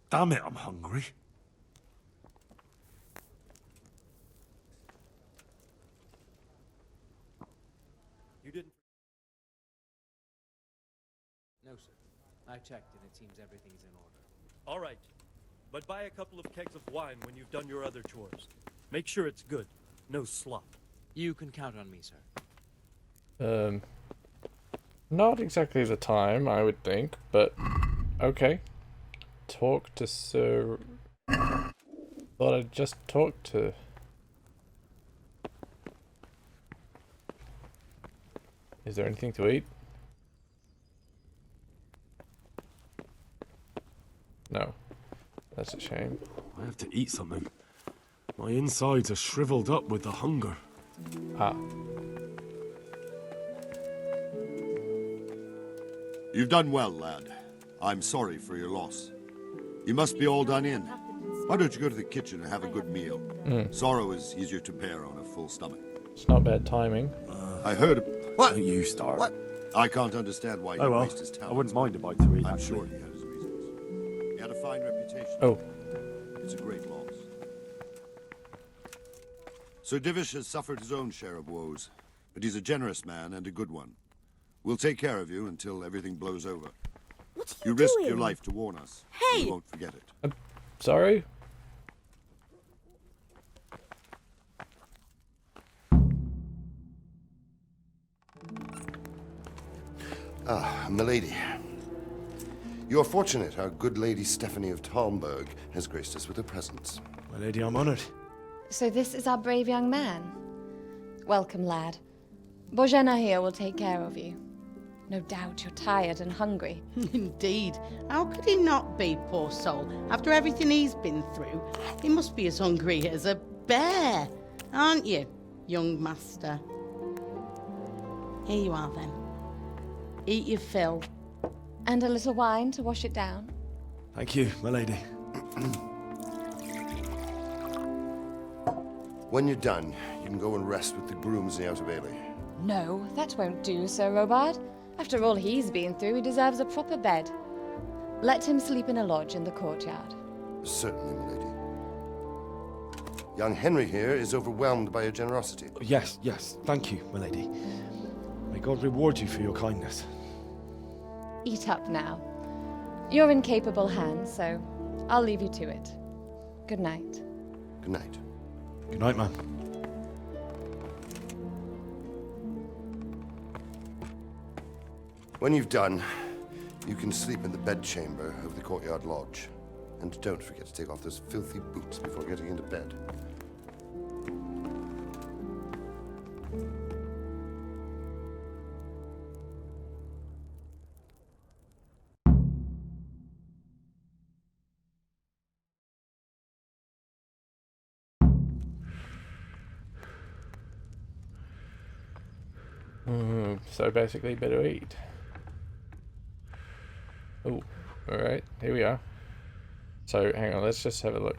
Damn it, I'm hungry. You didn't... No, sir. I checked and it seems everything's in order. All right. But buy a couple of kegs of wine when you've done your other chores. Make sure it's good. No slop. You can count on me, sir. Not exactly the time, I would think, but okay. Talk to Sir... Thought I'd just talk to... Is there anything to eat? No. That's a shame. I have to eat something. My insides are shriveled up with the hunger. Ah. You've done well, lad. I'm sorry for your loss. You must be all done in. Why don't you go to the kitchen and have a good meal? Sorrow is easier to bear on a full stomach. It's not bad timing. I heard... What? You start. What? I can't understand why he Oh well, waste his talent. I wouldn't mind a bite to eat, I'm actually. sure he had his reasons. He had a fine reputation. Oh. It's a great loss. Sir Divish has suffered his own share of woes, but he's a generous man and a good one. We'll take care of you until everything blows over. What are You you risked doing? your life to warn us. Hey! We won't forget it. Sorry? Ah, milady. You are fortunate our good lady Stephanie of Talmberg has graced us with her presence. My lady, I'm honored. So this is our brave young man. Welcome, lad. Bojena here will take care of you. No doubt you're tired and hungry. Indeed. How could he not be, poor soul? After everything he's been through, he must be as hungry as a bear, aren't you, young master? Here you are, then. Eat your fill. And a little wine to wash it down. Thank you, my lady. When you're done, you can go and rest with the grooms in the Outer Bailey. No, that won't do, Sir Robard. After all he's been through, he deserves a proper bed. Let him sleep in a lodge in the courtyard. Certainly, milady. Young Henry here is overwhelmed by your generosity. Yes, yes, thank you, my lady. May God reward you for your kindness. Eat up now. You're in capable hands, so I'll leave you to it. Good night. Good night. Good night, man. When you've done, you can sleep in the bedchamber of the courtyard lodge. And don't forget to take off those filthy boots before getting into bed. So basically, better eat. Oh, alright, here we are. So, hang on, let's just have a look.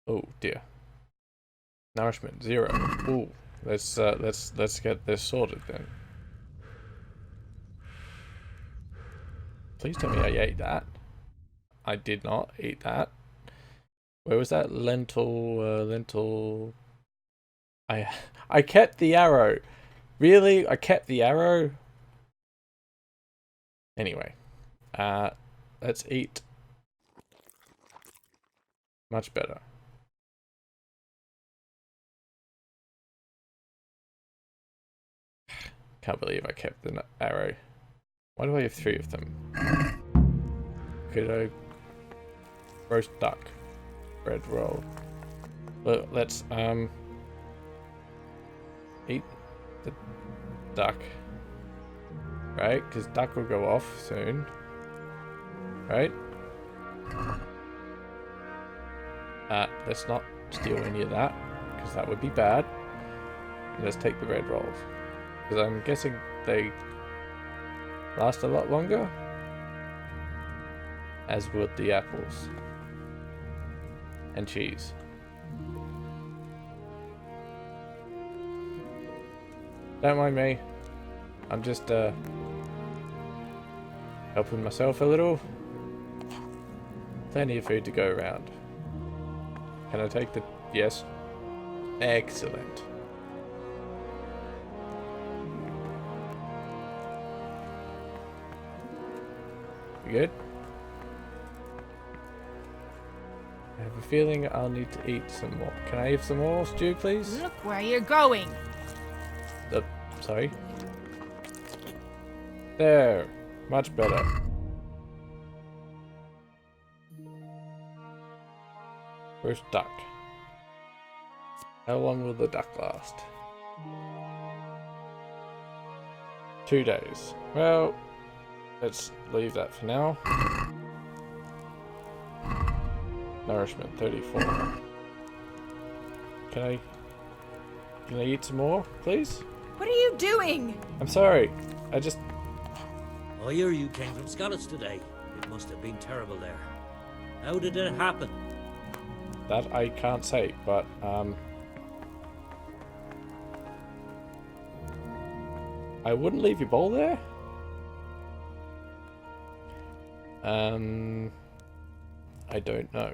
Oh dear. Nourishment 0. Ooh, let's get this sorted then. Please tell me I ate that. I did not eat that. Where was that lentil? I kept the arrow. Really? I kept the arrow? Anyway. Let's eat. Much better. Can't believe I kept the arrow. Why do I have 3 of them? Could I... Roast duck. Bread roll. Well, let's, eat the duck. Right? Because duck will go off soon. Right? Let's not steal any of that, because that would be bad. Let's take the bread rolls. Because I'm guessing they last a lot longer. As would the apples. And cheese. Don't mind me. I'm just, Helping myself a little. Plenty of food to go around. Can I take the... Yes. Excellent. You good? I have a feeling I'll need to eat some more. Can I have some more stew, please? Look where you're going. Sorry. There. Much better. Roast duck. How long will the duck last? 2 days. Well, let's leave that for now. Nourishment 34. Can I eat some more, please? What are you doing? I'm sorry. I just... I hear you came from Scotland today. It must have been terrible there. How did it happen? That I can't say, but I wouldn't leave your bowl there. I don't know.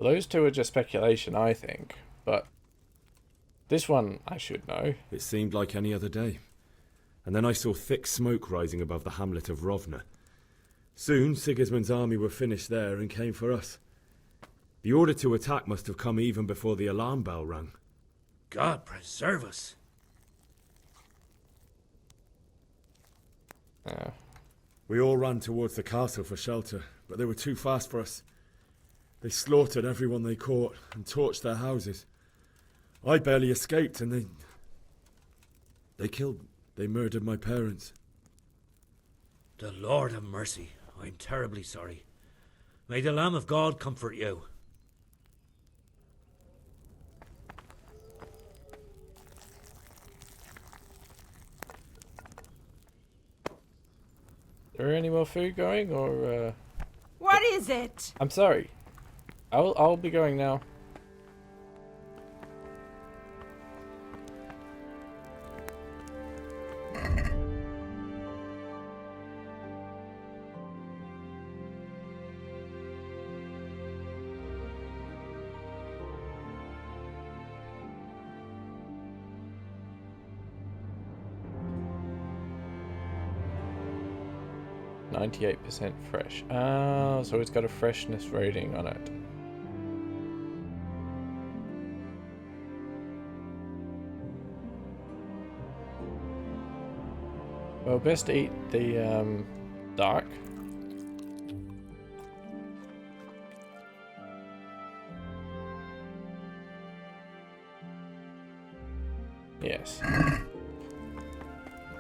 Those two are just speculation, I think, but this one I should know. It seemed like any other day. And then I saw thick smoke rising above the hamlet of Rovna. Soon, Sigismund's army were finished there and came for us. The order to attack must have come even before the alarm bell rang. God preserve us. We all ran towards the castle for shelter, but they were too fast for us. They slaughtered everyone they caught and torched their houses. I barely escaped, and they murdered my parents. The Lord have mercy. I'm terribly sorry. May the Lamb of God comfort you. Is there any more food going, or What is it? I'm sorry. I'll be going now. %, fresh. Ah, so it's got a freshness rating on it. Well, best eat the dark. Yes.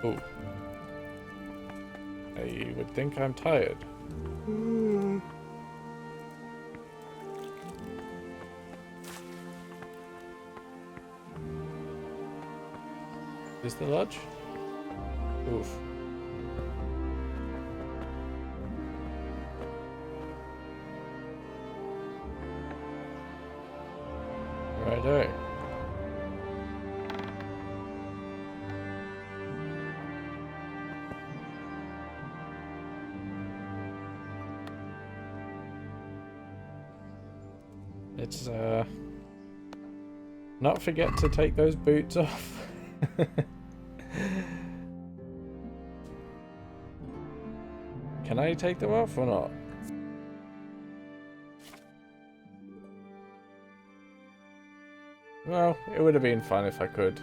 Ooh. I would think I'm tired. Is the lodge? Oof. Righto. Let's not forget to take those boots off. Can I take them off or not? Well, it would have been fun if I could.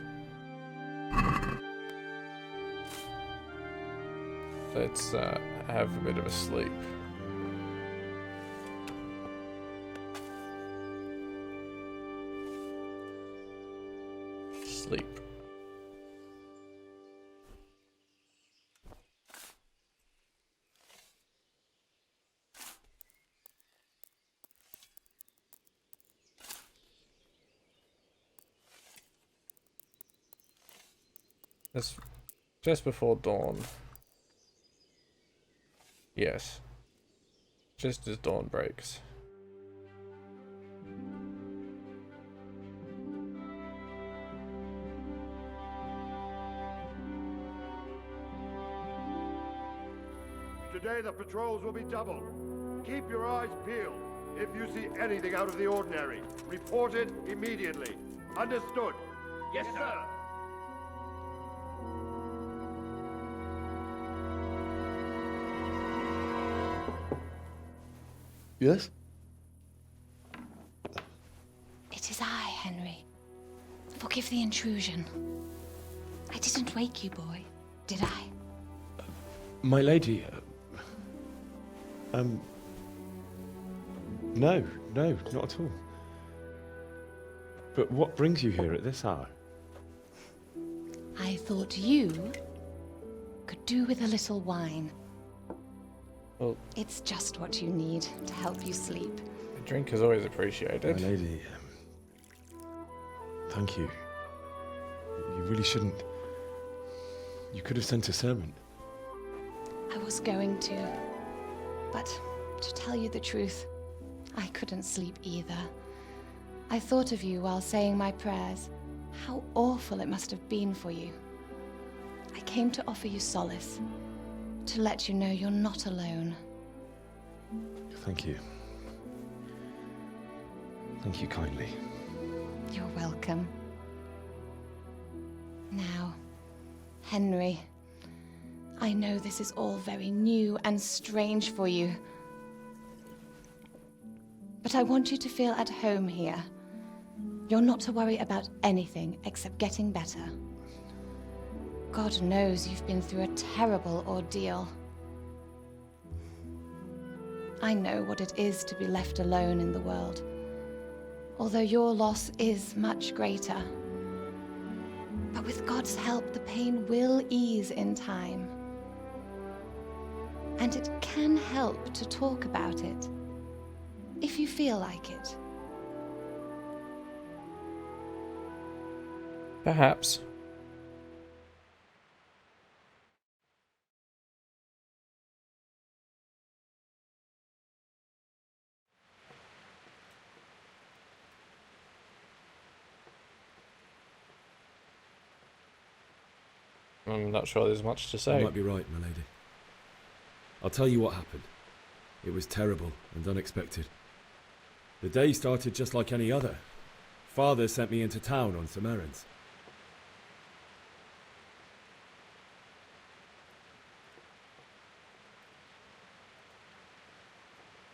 Let's have a bit of a sleep. Sleep. It's just before dawn. Yes. Just as dawn breaks. Today the patrols will be doubled. Keep your eyes peeled. If you see anything out of the ordinary, report it immediately. Understood? Yes, sir. Yes? It is I, Henry. Forgive the intrusion. I didn't wake you, boy, did I? My lady, no, not at all. But what brings you here at this hour? I thought you could do with a little wine. Well, It's just what you need to help you sleep. a drink is always My appreciated. lady, thank you. You really shouldn't. You could have sent a servant. I was going to, but to tell you the truth, I couldn't sleep either. I thought of you while saying my prayers. How awful it must have been for you. I came to offer you solace, to let you know you're not alone. Thank you. Thank you kindly. You're welcome. Now, Henry, I know this is all very new and strange for you. But I want you to feel at home here. You're not to worry about anything except getting better. God knows you've been through a terrible ordeal. I know what it is to be left alone in the world, although your loss is much greater. But with God's help, the pain will ease in time. And it can help to talk about it, if you feel like it. Perhaps. I'm not sure there's much to You say. might be right, my lady. I'll tell you what happened. It was terrible and unexpected. The day started just like any other. Father sent me into town on some errands.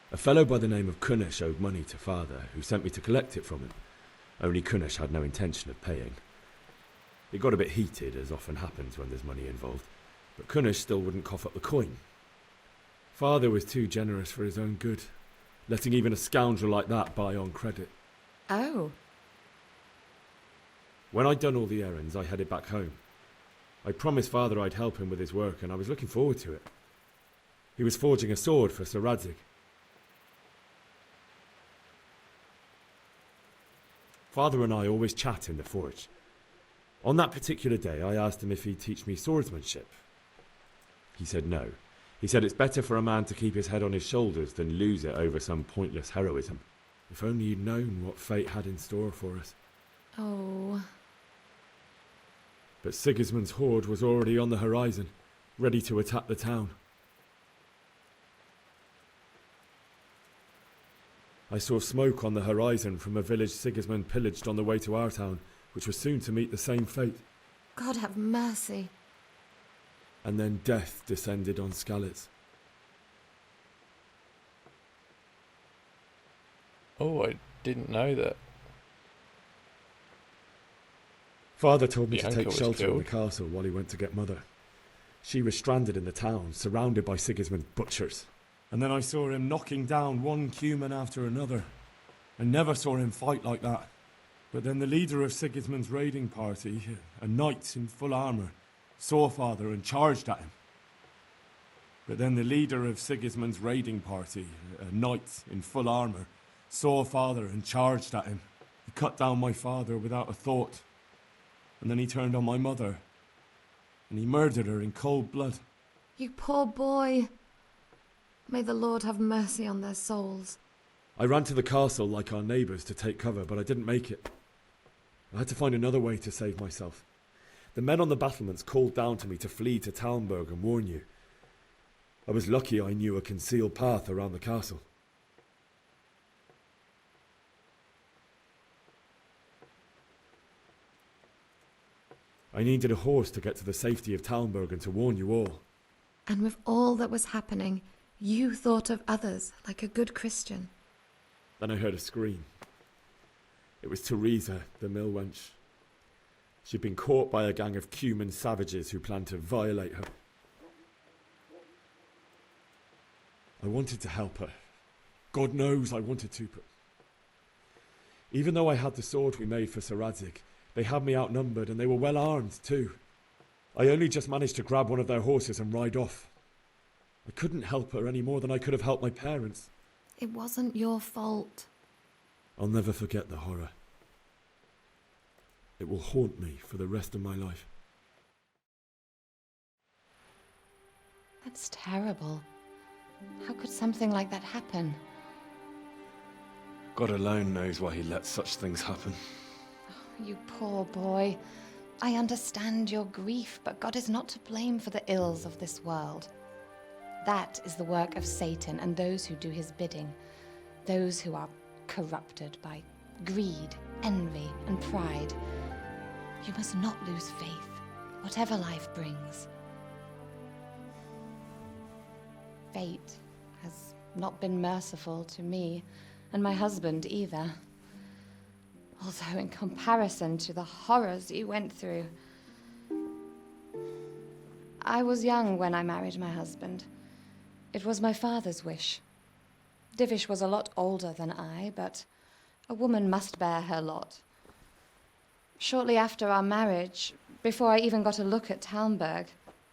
A fellow by the name of Kunnish owed money to Father, who sent me to collect it from him. Only Kunnish had no intention of paying. It got a bit heated, as often happens when there's money involved, but Kunnish still wouldn't cough up the coin. Father was too generous for his own good, letting even a scoundrel like that buy on credit. Oh. When I'd done all the errands, I headed back home. I promised Father I'd help him with his work, and I was looking forward to it. He was forging a sword for Sir Radzig. Father and I always chat in the forge. On that particular day, I asked him if he'd teach me swordsmanship. He said no. He said it's better for a man to keep his head on his shoulders than lose it over some pointless heroism. If only you'd known what fate had in store for us. Oh. But Sigismund's horde was already on the horizon, ready to attack the town. I saw smoke on the horizon from a village Sigismund pillaged on the way to our town, which was soon to meet the same fate. God have mercy. And then death descended on Skalitz. Oh, I didn't know that. Father told me to Bianca take was shelter in the killed. castle while he went to get Mother. She was stranded in the town, surrounded by Sigismund's butchers. And then I saw him knocking down one human after another. I never saw him fight like that. But then the leader of Sigismund's raiding party, a knight in full armour, saw Father and charged at him. But then the leader of Sigismund's raiding party, a knight in full armour, saw Father and charged at him. He cut down my father without a thought. And then he turned on my mother. And he murdered her in cold blood. You poor boy. May the Lord have mercy on their souls. I ran to the castle like our neighbours to take cover, but I didn't make it. I had to find another way to save myself. The men on the battlements called down to me to flee to Talmberg and warn you. I was lucky I knew a concealed path around the castle. I needed a horse to get to the safety of Talmberg and to warn you all. And with all that was happening, you thought of others like a good Christian. Then I heard a scream. It was Teresa, the mill wench. She'd been caught by a gang of Cuman savages who planned to violate her. I wanted to help her. God knows I wanted to, but... Even though I had the sword we made for Sir Radzig, they had me outnumbered and they were well armed too. I only just managed to grab one of their horses and ride off. I couldn't help her any more than I could have helped my parents. It wasn't your fault. I'll never forget the horror. It will haunt me for the rest of my life. That's terrible. How could something like that happen? God alone knows why he lets such things happen. You poor boy. I understand your grief, but God is not to blame for the ills of this world. That is the work of Satan and those who do his bidding. Those who are corrupted by greed, envy, and pride. You must not lose faith, whatever life brings. Fate has not been merciful to me, and my husband either. Although in comparison to the horrors you went through. I was young when I married my husband. It was my father's wish. Divish was a lot older than I, but a woman must bear her lot. Shortly after our marriage, before I even got a look at Talmberg,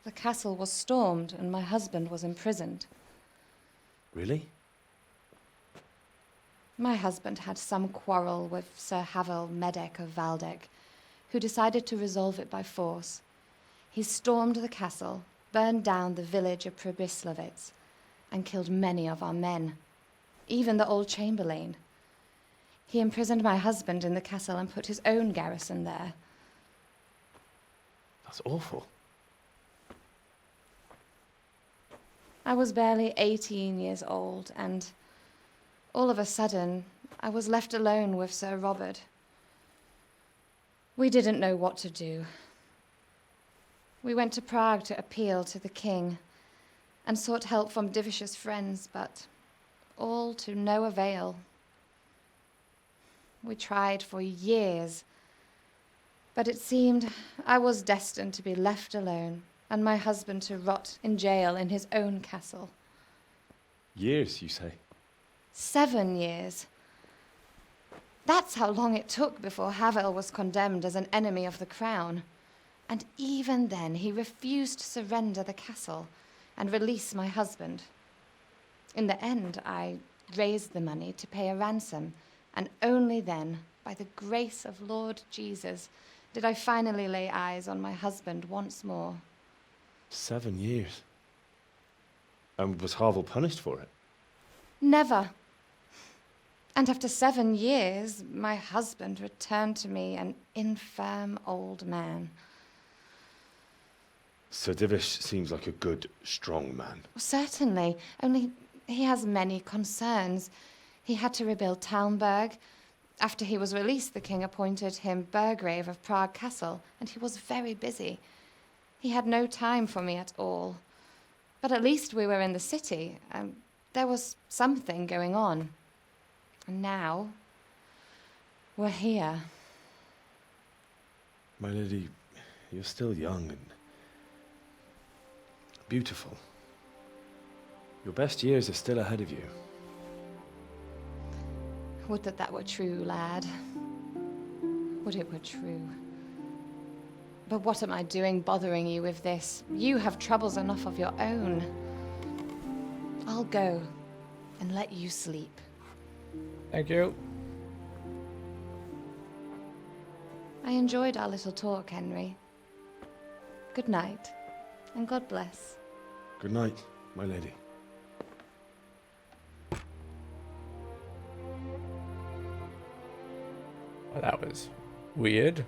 the castle was stormed and my husband was imprisoned. Really? My husband had some quarrel with Sir Havel Medek of Valdek, who decided to resolve it by force. He stormed the castle, burned down the village of Pribyslavitz, and killed many of our men, even the old chamberlain. He imprisoned my husband in the castle and put his own garrison there. That's awful. I was barely 18 years old, and all of a sudden, I was left alone with Sir Robert. We didn't know what to do. We went to Prague to appeal to the king and sought help from Divish's friends, but all to no avail. We tried for years, but it seemed I was destined to be left alone and my husband to rot in jail in his own castle. Years, you say? 7 years. That's how long it took before Havel was condemned as an enemy of the crown. And even then, he refused to surrender the castle and release my husband. In the end, I raised the money to pay a ransom, and only then, by the grace of Lord Jesus, did I finally lay eyes on my husband once more. 7 years? And was Havel punished for it? Never. And after 7 years, my husband returned to me an infirm old man. Sir Divish seems like a good, strong man. Certainly, only he has many concerns. He had to rebuild Talmberg. After he was released, the king appointed him Burgrave of Prague Castle, and he was very busy. He had no time for me at all. But at least we were in the city, and there was something going on. And now, we're here. My lady, you're still young and beautiful. Your best years are still ahead of you. Would that that were true, lad. Would it were true. But what am I doing bothering you with this? You have troubles enough of your own. I'll go and let you sleep. Thank you. I enjoyed our little talk, Henry. Good night, and God bless. Good night, my lady. Well, that was weird.